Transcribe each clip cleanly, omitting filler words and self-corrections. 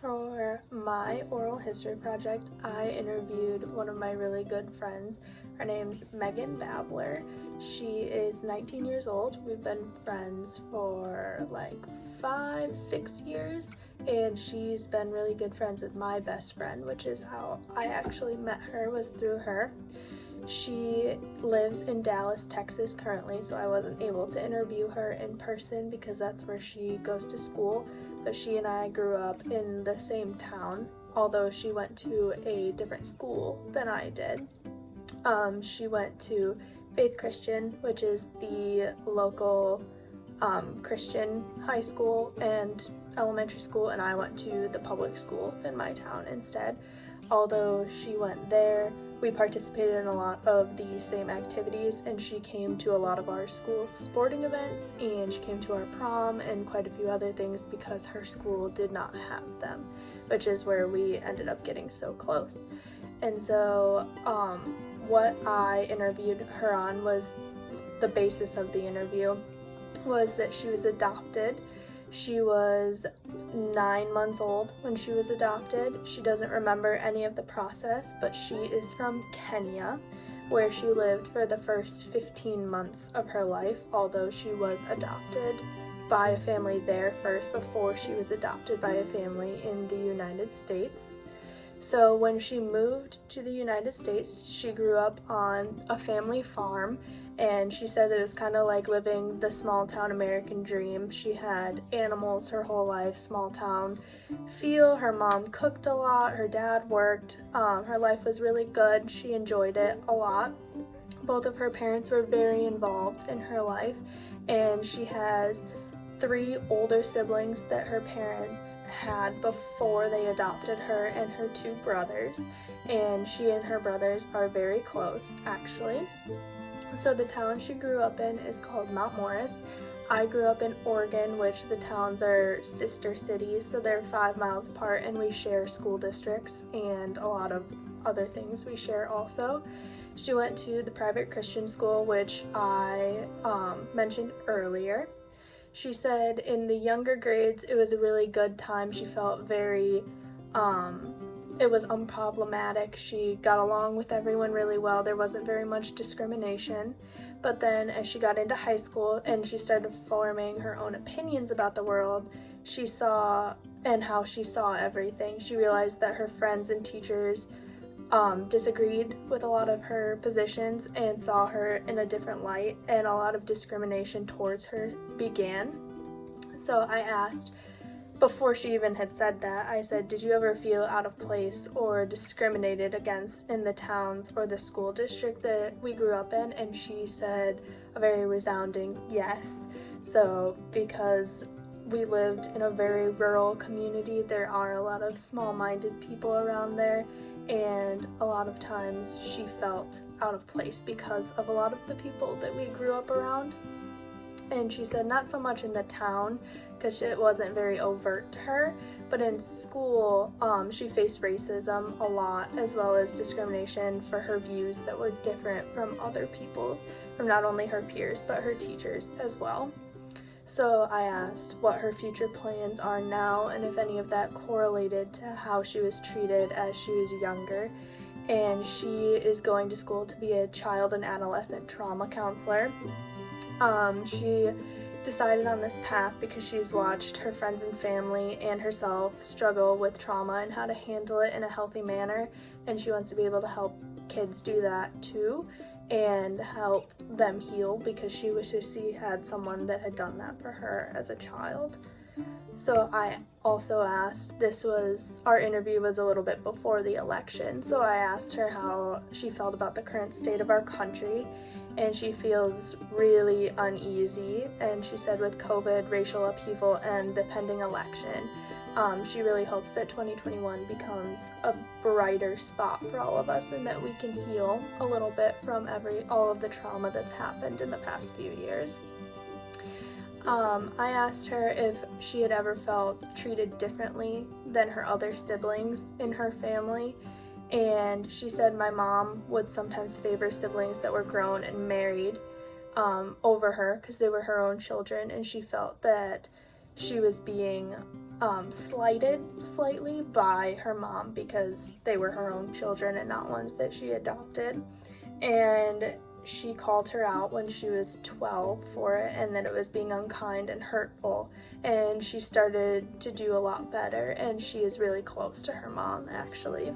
For my oral history project, I interviewed one of my really good friends. Her name's Megan Babler. She is 19 years old. We've been friends for like 5-6 years, and she's been really good friends with my best friend, which is how I actually met her, was through her. She lives in Dallas, Texas currently, so I wasn't able to interview her in person because that's where she goes to school, but she and I grew up in the same town, although she went to a different school than I did. She went to Faith Christian, which is the local Christian high school and elementary school, and I went to the public school in my town instead. Although she went there, we participated in a lot of the same activities, and she came to a lot of our school's sporting events, and she came to our prom and quite a few other things because her school did not have them, which is where we ended up getting so close. And so what I interviewed her on was the basis of the interview was that she was adopted. She was 9 months old when she was adopted. She doesn't remember any of the process, but she is from Kenya, where she lived for the first 15 months of her life, although she was adopted by a family there first before she was adopted by a family in the United States. So when she moved to the United States, she grew up on a family farm, and she said it was kind of like living the small town American dream. She had animals her whole life, small town feel. Her mom cooked a lot, her dad worked. Her life was really good. She enjoyed it a lot. Both of her parents were very involved in her life, and she has 3 older siblings that her parents had before they adopted her, and her 2 brothers, and she and her brothers are very close actually. So the town she grew up in is called Mount Morris. I grew up in Oregon, which the towns are sister cities, so they're 5 miles apart, and we share school districts and a lot of other things we share also. She went to the private Christian school, which I mentioned earlier. She said in the younger grades it was a really good time. She felt very, it was unproblematic. She got along with everyone really well. There wasn't very much discrimination. But then as she got into high school and she started forming her own opinions about the world, she saw, and how she saw everything, she realized that her friends and teachers disagreed with a lot of her positions and saw her in a different light, and a lot of discrimination towards her began. So I asked, before she even had said that, I said, did you ever feel out of place or discriminated against in the towns or the school district that we grew up in? And she said a very resounding yes. So because we lived in a very rural community, there are a lot of small-minded people around there, and a lot of times she felt out of place because of a lot of the people that we grew up around. And she said not so much in the town because it wasn't very overt to her, but in school she faced racism a lot, as well as discrimination for her views that were different from other people's, from not only her peers but her teachers as well. So I asked what her future plans are now and if any of that correlated to how she was treated as she was younger. And she is going to school to be a child and adolescent trauma counselor. She decided on this path because she's watched her friends and family and herself struggle with trauma and how to handle it in a healthy manner, and she wants to be able to help kids do that too and help them heal because she wishes she had someone that had done that for her as a child. So I also asked, our interview was a little bit before the election, so I asked her how she felt about the current state of our country, and she feels really uneasy, and she said with COVID, racial upheaval, and the pending election, she really hopes that 2021 becomes a brighter spot for all of us and that we can heal a little bit from all of the trauma that's happened in the past few years. I asked her if she had ever felt treated differently than her other siblings in her family, and she said my mom would sometimes favor siblings that were grown and married over her because they were her own children, and she felt that she was being slighted slightly by her mom because they were her own children and not ones that she adopted. And she called her out when she was 12 for it, and that it was being unkind and hurtful. And she started to do a lot better, and she is really close to her mom, actually.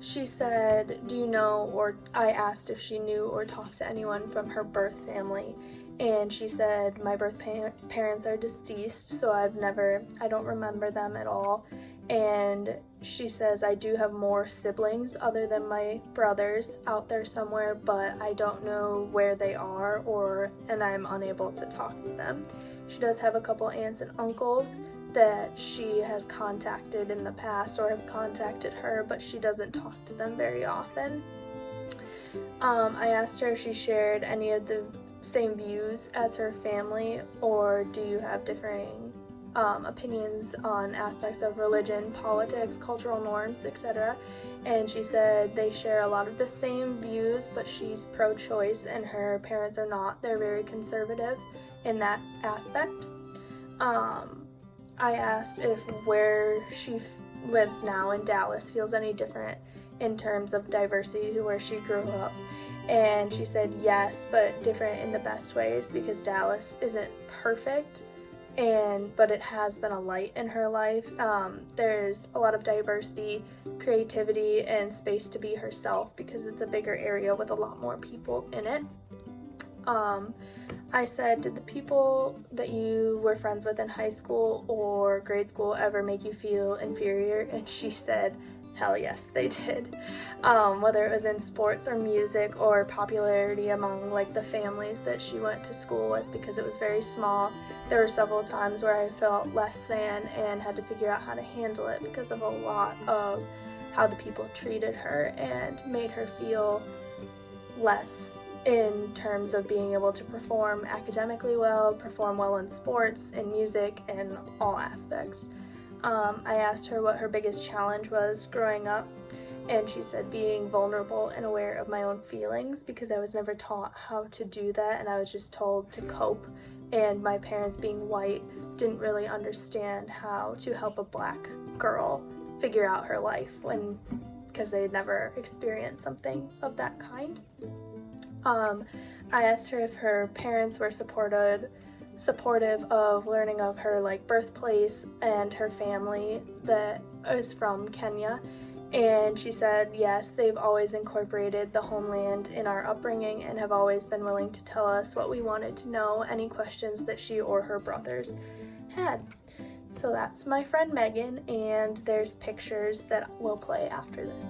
She said, do you know, or I asked if she knew or talked to anyone from her birth family, and she said, my birth parents are deceased, so I don't remember them at all. And she says, I do have more siblings other than my brothers out there somewhere, but I don't know where they are, and I'm unable to talk to them. She does have a couple aunts and uncles that she has contacted in the past or have contacted her, but she doesn't talk to them very often. I asked her if she shared any of the same views as her family, or do you have differing opinions on aspects of religion, politics, cultural norms, etc. And she said they share a lot of the same views, but she's pro-choice and her parents are not. They're very conservative in that aspect. I asked if where she lives now in Dallas feels any different in terms of diversity to where she grew up. And she said yes, but different in the best ways, because Dallas isn't perfect, but it has been a light in her life. There's a lot of diversity, creativity, and space to be herself because it's a bigger area with a lot more people in it. I said, did the people that you were friends with in high school or grade school ever make you feel inferior? And she said, hell yes, they did. Whether it was in sports or music or popularity among like the families that she went to school with, because it was very small. There were several times where I felt less than and had to figure out how to handle it because of a lot of how the people treated her and made her feel less in terms of being able to perform academically well, perform well in sports and music and all aspects. I asked her what her biggest challenge was growing up, and she said being vulnerable and aware of my own feelings, because I was never taught how to do that and I was just told to cope, and my parents being white didn't really understand how to help a black girl figure out her life because they had never experienced something of that kind. I asked her if her parents were supportive of learning of her like birthplace and her family that is from Kenya, and she said yes, they've always incorporated the homeland in our upbringing and have always been willing to tell us what we wanted to know, any questions that she or her brothers had. So that's my friend Megan, and there's pictures that will play after this.